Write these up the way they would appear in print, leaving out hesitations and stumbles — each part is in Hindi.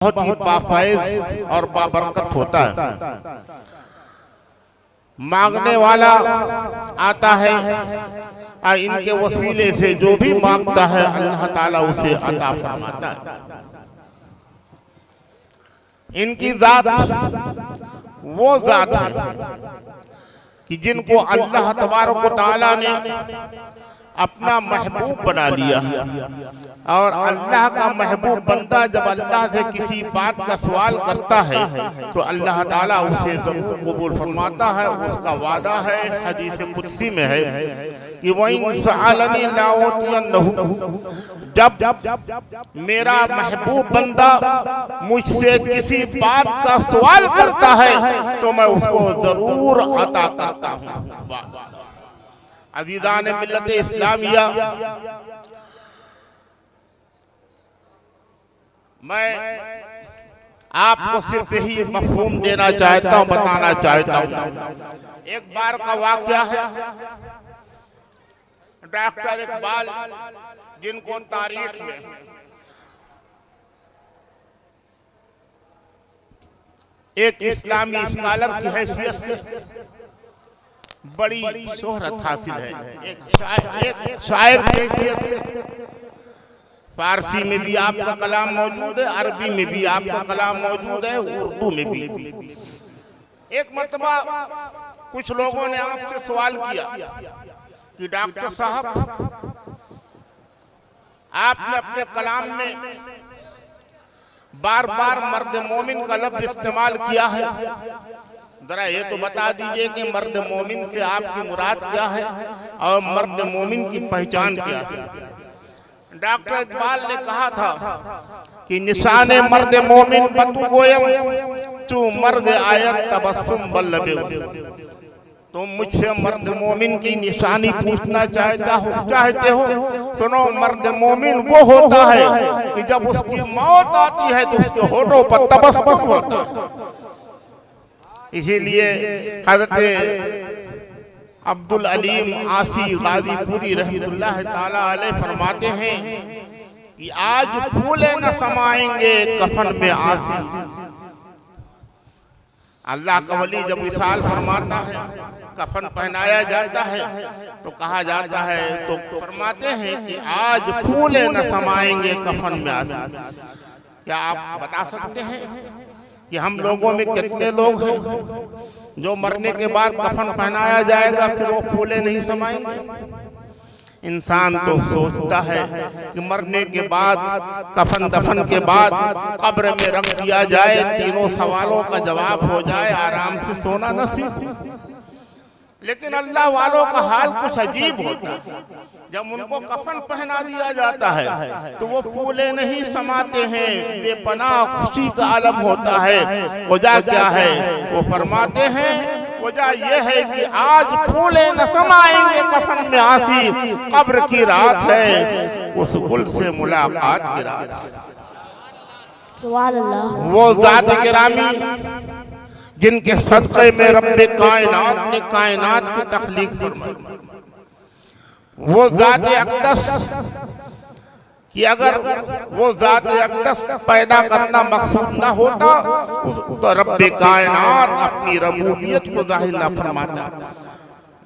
बहुत ही बाफैज़ और बाबरकत होता है। मांगने वाला आता है और इनके वसीले से जो भी मांगता है अल्लाह ताला उसे अता फरमाता है। इनकी जात वो जात है कि जिनको अल्लाह तबारक व तआला ने अपना महबूब बना लिया है। और अल्लाह का महबूब बंदा जब अल्लाह से किसी बात का सवाल करता है तो अल्लाह ताला उसे जरूर कबूल फरमाता है। उसका वादा है, हदीस कुदसी में है कि वइन सअलनी लाउतियन्नहु, जब मेरा महबूब बंदा मुझसे किसी बात का सवाल करता है तो मैं उसको जरूर अता करता हूँ। अज़ीज़ान मिल्लत इस्लामिया, मैं आपको सिर्फ यही मफ़हूम देना चाहता हूँ, बताना चाहता हूँ। एक बार का वाक़या है, डॉक्टर इकबाल जिनको तारीख में एक इस्लामी स्कॉलर की हैसियत से बड़ी शोहरत हासिल है, एक शायर की हैसियत से। फारसी में भी आपका कलाम मौजूद है, अरबी में भी आपका कलाम मौजूद है, उर्दू में भी। एक मर्तबा कुछ लोगों ने आपसे सवाल किया कि डॉक्टर साहब, आपने अपने कलाम में बार बार मर्द मोमिन का लफ्ज इस्तेमाल किया है, जरा ये तो बता दीजिए कि मर्द मोमिन से आपकी मुराद क्या है और मर्द मोमिन की पहचान क्या है। डॉक्टर इकबाल ने कहा था कि निशाने मर्द मोमिन बतू गोयम चू मर्द आयत तबस्सुम बल्लबे। तुम मुझसे मर्द मोमिन की निशानी पूछना चाहते हो? सुनो, मर्द मोमिन वो होता है कि जब उसकी मौत आती है तो उसके होठों पर तबस्सुम होता है। इसीलिए हज़रत अब्दुल अलीम आसी गाजीपुरी रहमतुल्लाह ताला अलैह फरमाते हैं कि आज फूले न समाएंगे कफन में आसी। अल्लाह का वली जब विसाल फरमाता है, कफन पहनाया जाता है तो कहा जाता है, तो फरमाते हैं कि आज फूले न समाएंगे कफन में आसी। क्या आप बता सकते हैं कि हम लोगों में कितने लोग हैं जो मरने के बाद कफन पहनाया जाएगा फिर वो फूले नहीं समाएंगे? इंसान तो सोचता है कि मरने के बाद, कफन दफन के बाद कब्र में रख दिया जाए, तीनों सवालों का जवाब हो जाए, आराम से सोना नसीब। लेकिन अल्लाह वालों का हाल कुछ अजीब होता है। जब उनको कफन पहना दिया जाता है तो वो फूले नहीं समाते हैं, बेपनाह खुशी का आलम होता है। वजह क्या है? वो फरमाते हैं वजह ये है कि आज फूले न समाएंगे कफन में आसी, कब्र की रात है, उस गुल से मुलाकात की रात है। वो जात गिरामी जिनके सदक़े में रब्बे कायनात ने कायनात की तख्लीक फरमाई, वो ज़ात अक़दस कि अगर वो ज़ात अक़दस पैदा करना मकसूद न होता तो रब्बे कायनात अपनी रबूबियत को ज़ाहिर न फरमाता।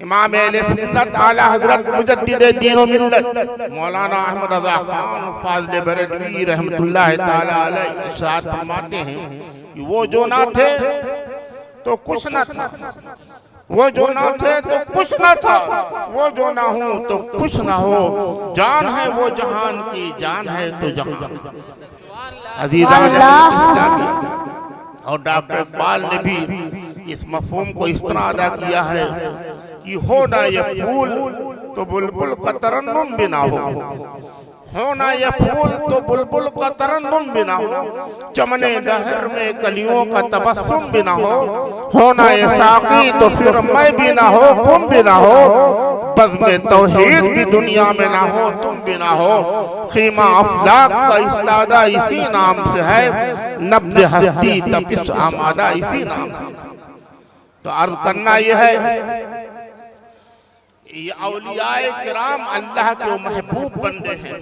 इमाम अहले सुन्नत आला हज़रत मुजद्दिद दीन व मिल्लत मौलाना अहमद रज़ा खान फाज़िल बरेलवी रहमतुल्लाह ताला अलैह इरशाद फरमाते हैं कि वो जो ना थे तो कुछ न था, वो जो ना थे तो कुछ न था, वो जो ना हो तो कुछ ना हो, जान है वो जहान की, जान है तो जहान। अज़ीज़ान इस्लामी, और डॉक्टर इकबाल ने भी इस मफ़हूम को इस तरह अदा किया है कि हो ना ये फूल तो बुलबुल का तरन्नुम भी ना हो ना ये फूल तो बुलबुल का तरन्नुम भी ना हो, चमने डहर में कलियों का तबस्सुम भी ना हो ना ये साकी तो फिर मैं भी ना हो, तुम भी ना हो, बज़्म तौहीद भी दुनिया में ना हो, तुम भी ना हो, खीमा अफलाक का इस्तादा इसी नाम से है, नब्ज़ हस्ती तपिश आमादा इसी नाम से। तो अर्ज़ करना यह है, ये औलियाए किराम अल्लाह के महबूब बंदे हैं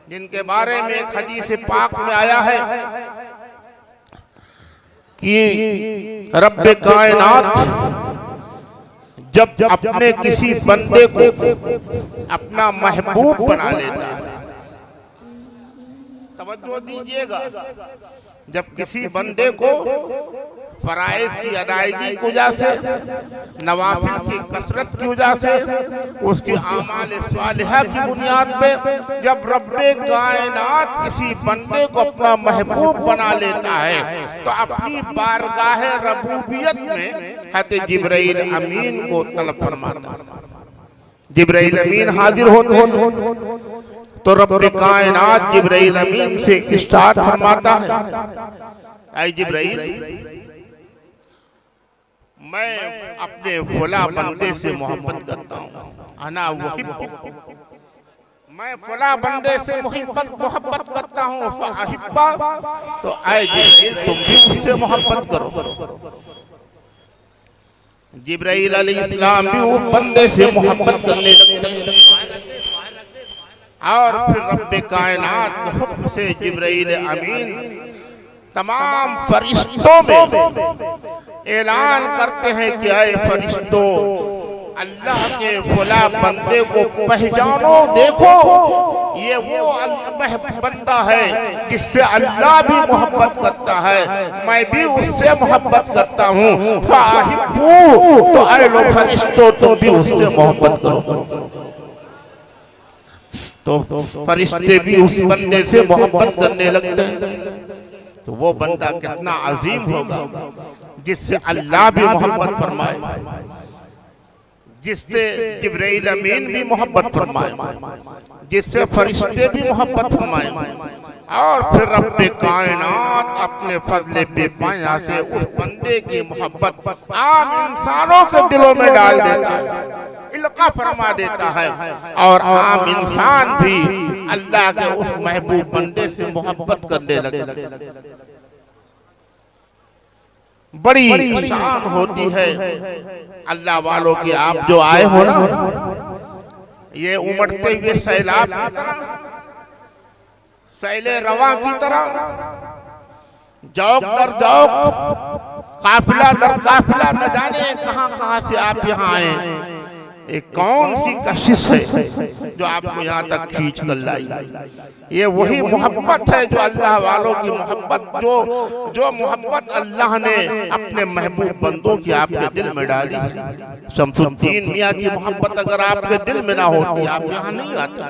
जिनके बारे में एक हदीस पाक में आया है कि रब्बे कायनात जब अपने किसी बंदे को अपना महबूब बना लेता है, तवज्जो दीजिएगा, जब किसी बंदे को फराइज की अदायगी की वजह से, नवाफिल की कसरत की वजह से, उसकी आमाल सालिहा की बुनियाद पे जब रब्बे कायनात किसी बंदे को अपना महबूब बना लेता है तो अपनी बारगाह रबूबियत में हज़रत जिब्राइल अमीन को तलब फरमाता है। जिब्राइल अमीन हाजिर होते हैं तो रब्बे कायनात जिब्राइल अमीन से इस्ताद फरमाता है, ऐ जिब्राइल, मैं अपने फला बंदे से मोहब्बत करता हूँ, अना वहिब्बु, मैं फला बंदे से मोहब्बत करता हूँ, फ़अहिब्बा, तो ऐ जिब्राइल तुम भी उससे मोहब्बत करो। जिब्राइल अलैहिस्सलाम भी उस बंदे से मोहब्बत करने लगते हैं और फिर रब्बे कायनात के हुक्म से जिब्राइल अमीन तमाम फरिश्तों में ऐलान करते हैं कि ऐ फरिश्तों, अल्लाह के फला बंदे को पहचानो, देखो ये वो बंदा है जिससे अल्लाह भी मोहब्बत करता है, मैं भी उससे मोहब्बत करता हूँ, फ़अहिब्बू, तो ऐ लो फरिश्तों तुम भी उससे मोहब्बत करो। तो फरिश्ते भी उस बंदे से मोहब्बत करने लगते हैं। तो वो बंदा कितना अजीम होगा जिससे अल्लाह भी मोहब्बत फरमाए, जिससे जिब्राइल अमीन भी मोहब्बत फरमाए, जिससे फरिश्ते भी मोहब्बत फरमाए, और फिर रब्बे कायनात अपने फजले बेपाया से उस बंदे की मोहब्बत आम इंसानों के दिलों में डाल देता है, इल्का फरमा देता है, और आम इंसान भी अल्लाह के उस महबूब बंदे से मोहब्बत करने लगते। बड़ी शान होती है अल्लाह वालों की। आप जो आए हो ना, ये उमड़ते हुए सैलाब की तरह, सैले रवा की तरह, जौक दर जौक, काफिला दर काफिला, न जाने कहां कहां से आप यहाँ आए। एक कौन सी कशिश है जो आपको यहाँ तक खींच कर लाई। ये वही मोहब्बत है जो अल्लाह वालों की मोहब्बत, जो मोहब्बत अल्लाह ने अपने महबूब बंदों की आपके दिल में डाली। शमसुद्दीन मियाँ की मोहब्बत अगर आपके दिल में ना होती आप यहाँ नहीं आते।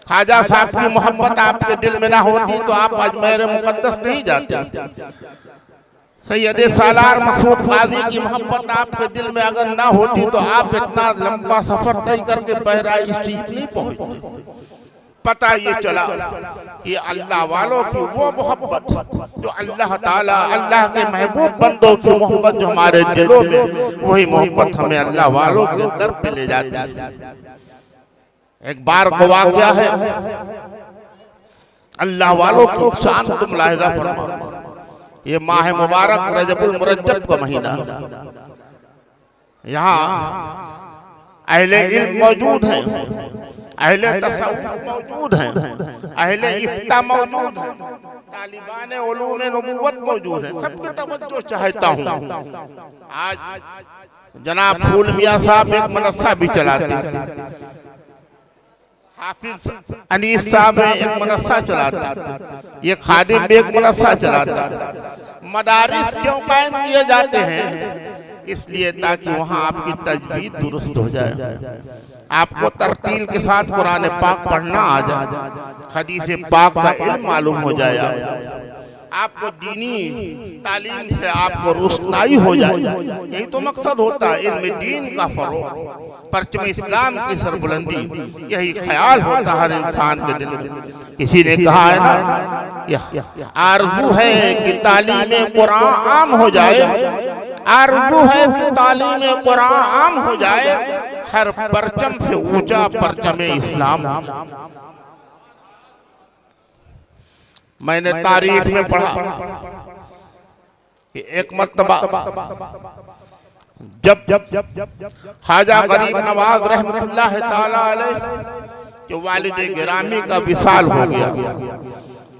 ख्वाजा साहब की मोहब्बत आपके दिल में ना होती तो आप अजमेर मुकद्दस नहीं जाते। सैयदे सालार मसूद काजी की मोहब्बत आपके दिल में अगर ना होती तो आप इतना लंबा सफर तय करके बहराइच स्ट्रीट नहीं पहुंचते। पता ये चला कि अल्लाह वालों की वो मोहब्बत जो अल्लाह ताला, अल्लाह के महबूब बंदों की मोहब्बत जो हमारे दिलों में, वही मोहब्बत हमें अल्लाह वालों के दर पे ले जाती है। एक बार को वाक़या है, अल्लाह वालों की शान तुम मुलाहिजा फरमा। ये माह मुबारक रजबुल मुरज्जब का महीना, यहाँ अहले इल्म मौजूद हैं, अहले तसव्वुफ मौजूद हैं, अहले इफ्ता मौजूद हैं, तालिबान उलूम नबुव्वत मौजूद हैं। सबकी तवज्जो चाहता हूँ। आज जनाब फूल मियाँ साहब एक मदरसा भी चलाते हैं, हाफिज अनीस साहब एक मदरसा चलाता है, ये खादिम भी एक मदरसा चलाता है। मदारिस क्यों कायम किए जाते हैं? इसलिए ताकि वहाँ आपकी तजवीद दुरुस्त हो जाए, आपको तरतील के साथ कुरान पाक पढ़ना आ जाए, हदीस पाक का इल्म मालूम हो जाए, आपको दीनी तालीम से आपको रोशनाई हो जाए। यही तो मकसद होता है, इल्म दीन का फरोग, परचम इस्लाम की सरबुलंदी, यही ख्याल होता है हर इंसान के दिल में। किसी ने कहा है ना, आरज़ू है कि तालीम कुरान आम हो जाए, आरज़ू है कि तालीम कुरान आम हो जाए, हर परचम से ऊंचा परचम इस्लाम। मैंने तारीख में पढ़ा कि एक मर्तबा जब ख्वाजा गरीब नवाज रहमतुल्लाह ताला अलैह के वालिद गिरामी का विसाल हो गया,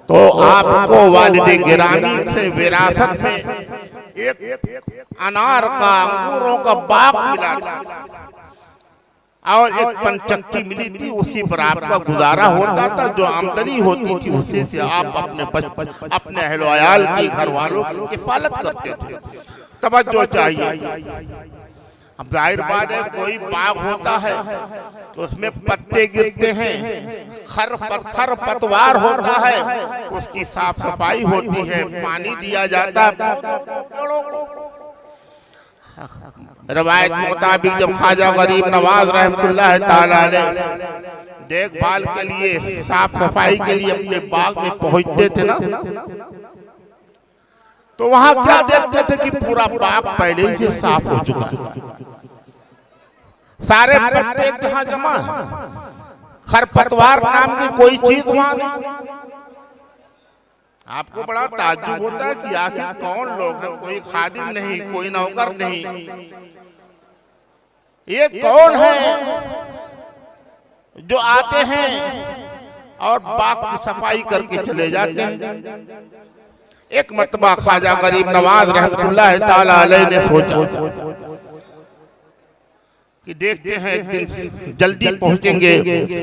तो आपको वालिदे गिरामी से विरासत में एक अनार का, अंगूरों का बाग मिला था और एक पंचक्की मिली थी। उसी पर आपका गुजारा होता था। जो आमदनी होती थी उसी से आप अपने अहल वयाल की, घर वालों की किफालत करते थे। तवज्जो चाहिए। अब जाहिर बात है, कोई बाग होता है तो उसमें पत्ते गिरते हैं, खर पतवार होता है, उसकी साफ सफाई होती है, पानी दिया जाता है पेड़ों को। रवायत के मुताबिक जब ख्वाजा गरीब नवाज रहमतुल्लाह ताला अलैह देखभाल के लिए, साफ सफाई के लिए अपने बाग में पहुंचते थे ना, तो वहां क्या देखते थे कि पूरा बाग पहले ही से साफ हो चुका है। सारे पत्ते जहां जमा है, खरपतवार नाम की कोई चीज वहां नहीं। आपको बड़ा ताज्जुब होता है कि आखिर कौन लोग हैं, कोई खादिम नहीं, कोई नौकर नहीं, ये कौन है जो आते हैं और बाग की सफाई करके चले जाते हैं। एक मर्तबा ख्वाजा गरीब नवाज रहमतुल्लाह ताला अलैह ने सोचा कि देखते हैं एक दिन जल्दी पहुंचेंगे,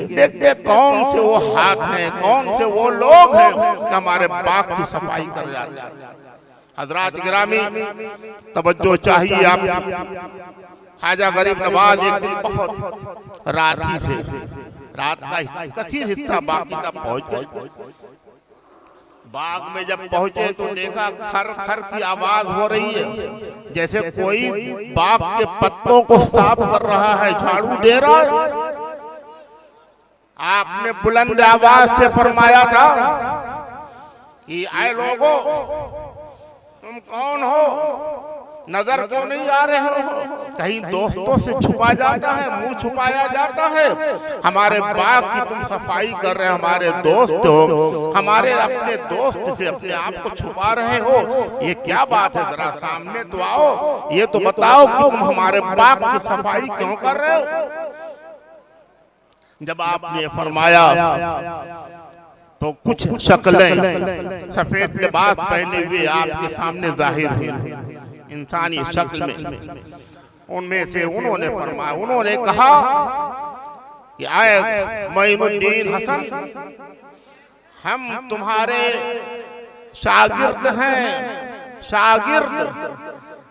देखते कौन से वो हाथ हैं, कौन से वो लोग हैं कि हमारे बाग की सफाई कर जाते हैं। हजरात गिरामी तवज्जो चाहिए आप। ख्वाजा गरीब नवाज एक दिन बहुत रात का कसीर हिस्सा बाकी तक पहुंच गए। बाग में जब पहुंचे तो देखा खर खर की आवाज हो रही है, जैसे कोई बाग के पत्तों को साफ कर रहा है, झाड़ू दे रहा है। आपने बुलंद आवाज से फरमाया था कि आए लोगों, तुम कौन हो, नजर क्यों नहीं आ रहे हो? कहीं दोस्तों से छुपा जाता है, मुंह छुपाया जाता है। हमारे बाग की तुम सफाई कर रहे हो, हमारे दोस्त हो, हमारे अपने दोस्त से अपने आप को छुपा रहे हो, ये क्या बात है? जरा सामने तो आओ, ये तो बताओ कि तुम हमारे बाग की सफाई क्यों कर रहे हो? जब आपने फरमाया तो कुछ शक्लें सफेद लिबास पहने हुए आपके सामने जाहिर हुई इंसानी शक्ल में। उनमें से उन्होंने फरमाया, उन्होंने कहा कि आए मोइनुद्दीन हसन, हम तुम्हारे शागिर्द हैं। शागिर्द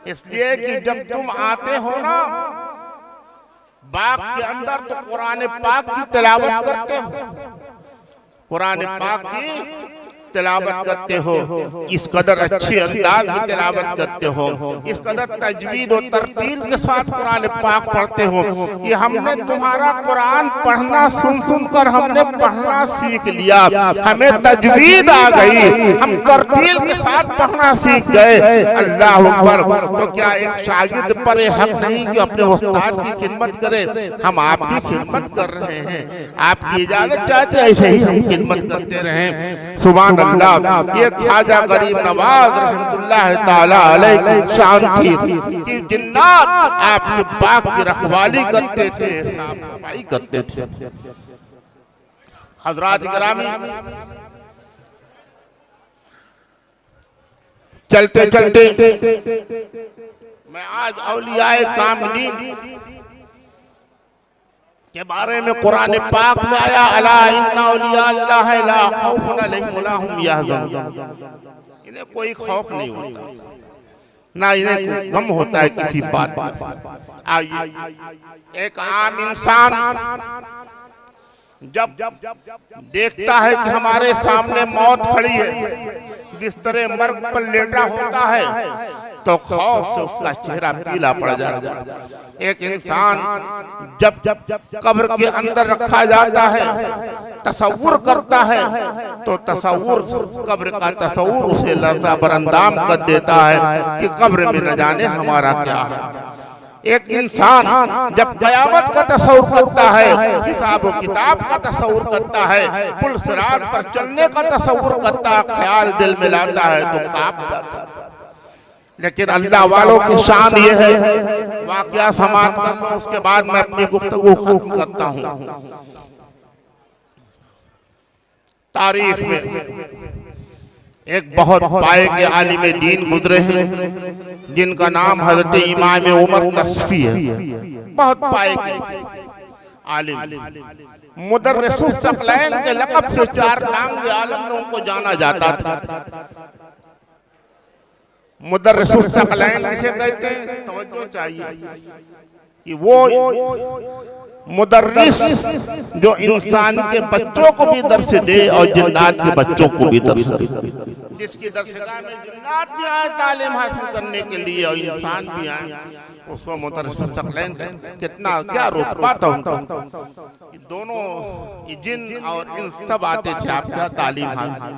इसलिए कि जब तुम आते हो ना बाग के अंदर तो कुरान पाक की तिलावत करते हो, कुरान पाक की तिलावत करते हो, इस कदर अच्छे अंदाज में तिलावत करते हो, इस कदर तजवीद और तरतील के साथ कुरान पाक पढ़ते हो कि हमने तुम्हारा कुरान पढ़ना सुन कर हमने पढ़ना सीख लिया, हमें तजवीद आ गई, हम तरतील के साथ पढ़ना सीख गए। अल्लाह अकबर। तो क्या एक शागिर्द पर हक नहीं कि अपने उस्ताद की खिदमत करे? हम आपकी खिदमत कर रहे हैं, आपकी इजाजत चाहते हैं, ऐसे ही हम खिदमत करते रहें। सुभान अल्लाह। ये ख्वाजा गरीब नवाज रहमतुल्लाह ताला अलैह की शान थी कि जिन्नात आपके बाग की रखवाली करते थे, साफ सफाई करते थे। हजरात गिरामी, चलते चलते मैं आज औलियाए कामिलीन के बारे में कुरान पाक में आया, अला इन्ना औलिया अल्लाह ला खौफुन अलैहिम वला हुम यहज़नून। इन्हें कोई खौफ नहीं होता, ना इन्हें कोई गम होता है किसी बात का। आइए, एक आम इंसान जब देखता है कि हमारे सामने मौत खड़ी है, बिस्तरे मर्ग पर लेटा होता है, तो खौफ से उसका चेहरा पीला पड़ जाता है। एक इंसान जब कब्र के अंदर रखा जाता है, तसव्वुर करता है, तो तसव्वुर, कब्र का तसव्वुर उसे लर्ज़ा बरंदाम कर देता है कि कब्र में न जाने हमारा क्या है। एक इंसान जब क़यामत का तसव्वुर करता है, हिसाब व किताब का तसव्वुर करता है, पुल सिरात पर चलने का तसव्वुर करता है, ख्याल दिल में लाता है तो कांप जाता है। लेकिन अल्लाह वालों की शान ये है, वाक़या समाप्त करना, उसके बाद मैं अपनी गुफ्तगू खत्म करता हूँ। तारीख में एक बहुत पाए के आलिम दीन गुजरे हैं जिनका नाम हजरत इमाम उमर नस्फी है। बहुत पाए के आलिम मुदर्रिसुस सकलैन के लक़ब से चार टांगे आलम में उनको जाना जाता था। मुदर्रिसुस सकलैन किसे कहते हैं? तवज्जो चाहिए कि वो मुदर्रिस जो इंसान के बच्चों को भी दर्स दे और जिन्नात के बच्चों को भी दर्स दे, जिसकी दरसगाह में जिन्नात भी आए तालीम हासिल करने के लिए और इंसान भी आए, उसको मुदर्रिसुस सकलैन कहते हैं। कितना क्या रुतबा था उनका, दोनों जिन और इंस सब आते थे आपका तालीम हासिल।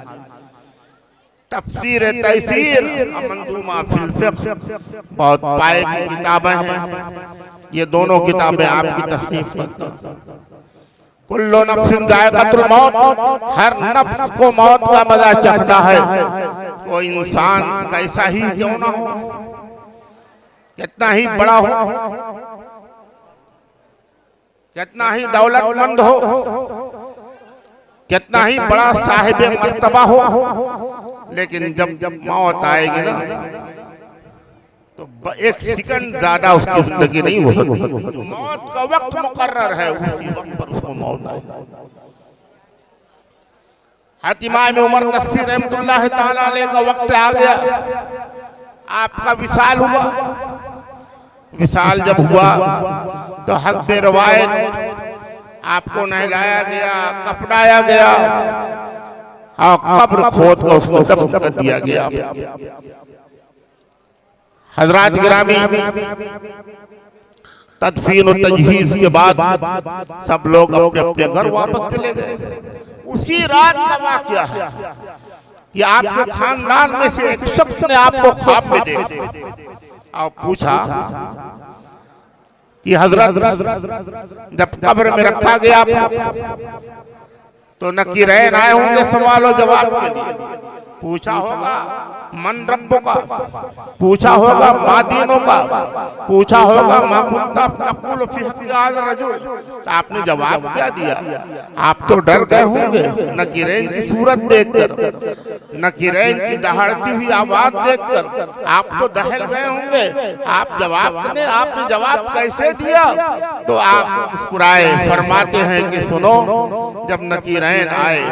तफसीर तैसीर मंजूमा फिल फिक्र बहुत पाए की किताबें हैं। ये दोनों किताबें आपकी तस्नीफ करती हैं। कुल्लु नफ्सिन जायक़तुल मौत, हर नफ्स को मौत का मजा चखना है। वो इंसान कैसा ही क्यों ना हो, कितना ही बड़ा हो, कितना ही दौलतमंद हो, कितना ही बड़ा साहिब मर्तबा हो, लेकिन जब मौत आएगी ना तो एक सेकंड ज्यादा उसकी जिंदगी नहीं हो सकती। मौत का वक्त मुकर्रर है, उसी वक्त पर उसको मौत आएगी। इमाम उमर नस्फी रहमतुल्लाह तआला अलैह का वक्त आ गया, आपका विसाल हुआ। विसाल जब हुआ तो हस्ब रवायत आपको नहलाया गया, कफनाया गया और कब्र खोद कर उसको दफन कर दिया गया। हजरात गिरामी, तदफीन और तजहीज के बाद सब लोग अपने अपने घर वापस चले गए। उसी रात का वाक़या है कि आपके खानदान में से एक शख्स ने आपको ख्वाब में देखा और पूछा कि हजरत जब कब्र में रखा गया तो नकीरैन आए होंगे सवाल जवाब के लिए। पूछा होगा मन रब्बो का, पूछा होगा मादीनों का, पूछा होगा मा कुंता तक़ूलु फी हक़्क़ि हाज़ा रजुल। तो आपने जवाब क्या दिया? आप तो डर गए होंगे नकीरैन की सूरत देखकर, नकीरैन की दहाड़ती हुई आवाज देखकर आप तो दहल गए होंगे। आप जवाब दें, आपने जवाब कैसे दिया? तो आप मुस्कुराए, फरमाते हैं कि सुनो, जब नकीरैन आए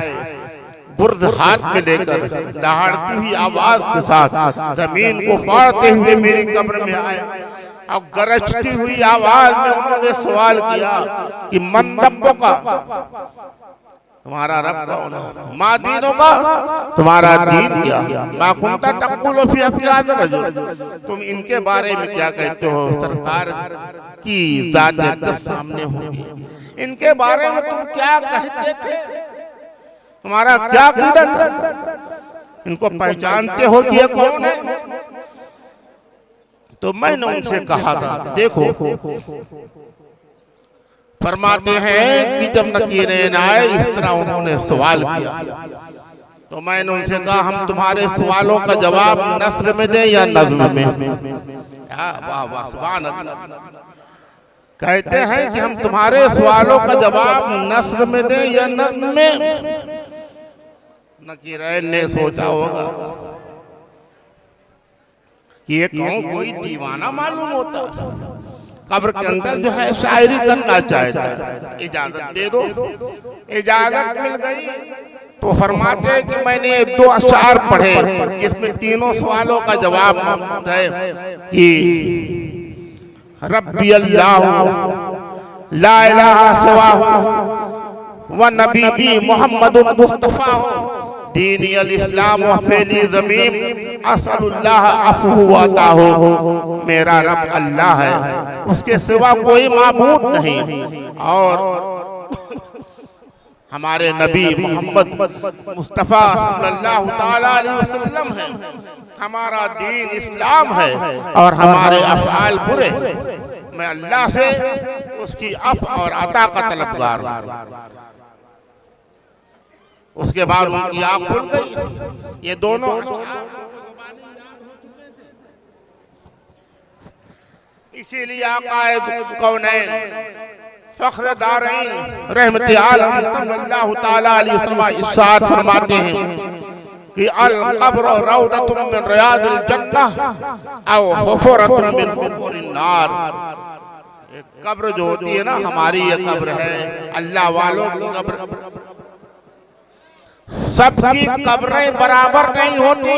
बुर्द हाथ में लेकर दहाड़ती हुई आवाज के साथ जमीन को फाड़ते हुए मेरी कब्र में आए और गरजती हुई आवाज में उन्होंने सवाल किया कि मन रब्बो का, तुम्हारा रब कौन है? मा दीनों का, तुम्हारा दीन क्या? मा कुंता तक़ूलु फी हक़्क़ि हाज़ा रजुल, तुम इनके बारे में क्या कहते हो? सरकार की ज़ात सामने होगी, इनके बारे में तुम क्या कहते थे? तुम्हारा क्या क़ीदत है? इनको पहचानते हो कि ये कौन है? तो मैंने उनसे कहा था, देखो, फरमाते हैं कि जब नकीरैन आए इस तरह उन्होंने सवाल किया तो मैंने उनसे कहा, हम तुम्हारे सवालों का जवाब नस्र में दें या नज़्म में? वाह वाह, सुभान अल्लाह। कहते हैं कि हम तुम्हारे सवालों का जवाब नस्र में दें या नज़्म में? नकीरैन ने सोचा होगा कि ये कौन, कोई दीवाना मालूम होता, कब्र के अंदर जो है शायरी करना चाहता है, इजाजत दे दो। इजाजत मिल गई तो फरमाते हैं कि मैंने 2 अशआर पढ़े जिसमें तीनों सवालों का जवाब मौजूद है कि रब्बी अल्लाह ला इलाहा सिवाहु व नबी मुहम्मदुर मुस्तफा दीनी अल इस्लाम व फैली ज़मीन असअलुल्लाह अफ़्वहु व अताहु। मेरा रब अल्लाह है, उसके सिवा कोई माबूद नहीं, और हमारे नबी मोहम्मद मुस्तफ़ा सल्लल्लाहु तआला अलैहि वसल्लम है। हमारा दीन इस्लाम है और हमारे अफ़आल बुरे। मैं अल्लाह से उसकी अफ़ और अता का तलबगार हूँ। उसके बाद उनकी आँख खुल गई। ये दोनों इसीलिए आक़ाए कौनैन फख्र दारैन रहमत आलम सल्लल्लाहु ताला अलैहि वसल्लम इरशाद फरमाते हैं कि अल कब्र रौदतुम मिन रियादिल जन्नह औ हुफरतुम मिन हुफुरिन नार। कब्र जो होती है ना, हमारी ये कब्र है, अल्लाह वालों की कब्र, सबकी कब्रें बराबर नहीं होती।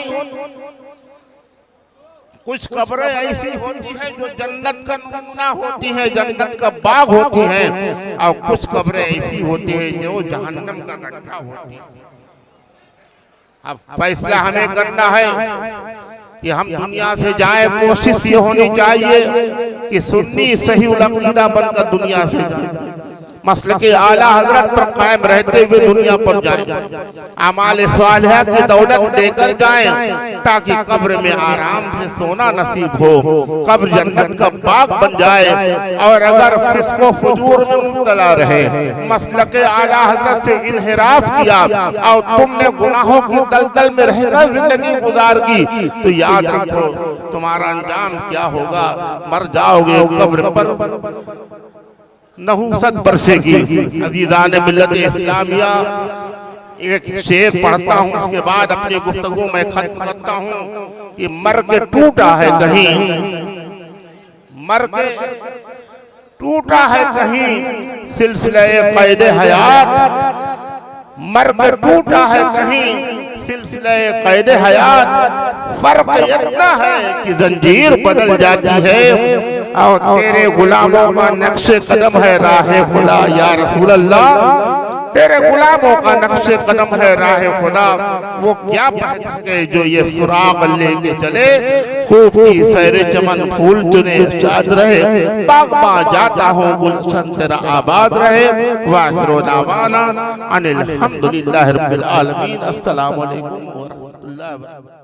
कुछ कब्रें ऐसी होती है जो जन्नत का नमूना होती है, जन्नत का बाग होती है, और कुछ कब्रें ऐसी होती है जो जहन्नम का गड्ढा होती है। अब फैसला हमें करना है कि हम दुनिया से जाए, कोशिश ये होनी चाहिए कि सुन्नी सही उल अकीदा बनकर दुनिया से जाए, मसलके आला हजरत पर कायम रहते हुए दुनिया पर जाएं, अमाल सालिहा की दौलत लेकर जाएं, ताकि कब्र में आराम से सोना नसीब हो, कब्र जन्नत का बाग बन जाए। और अगर फिस्को फुजूर में मुब्तला रहे, मसलके आला हजरत से इन्हिराफ किया और तुमने गुनाहों की दलदल में रहकर जिंदगी गुजार की, तो याद रखो तुम्हारा अंजाम क्या होगा। मर जाओगे कब्र पर नहूसत बरसेगी। अजीज़ान मिल्लत इस्लामिया, एक शेर पढ़ता हूँ, उसके बाद अपनी गुफ्तगू में खत्म करता हूँ कि मर के टूटा है कहीं, मर के टूटा है कहीं सिलसिले कैद हयात, मर के टूटा है कहीं सिलसिले कैद हयात। फर्क इतना है कि जंजीर बदल जाती है और तेरे गुलामों का नक्शे कदम है राहे खुदा। या रसूल अल्लाह, तेरे गुलामों का नक्शे कदम है राहे खुदा। वो क्या पहन सके जो ये सुराग लेके चले, खूब की सैरे चमन फूल चुने शाद रहे, बागबा जाता हूँ गुलशन तेरा आबाद रहे। वाखिरु दावाना अनिल हम्दुलिल्लाहि रब्बिल आलमीन। अस्सलामु अलैकुम व रहमतुल्लाहि व बरकातुहू।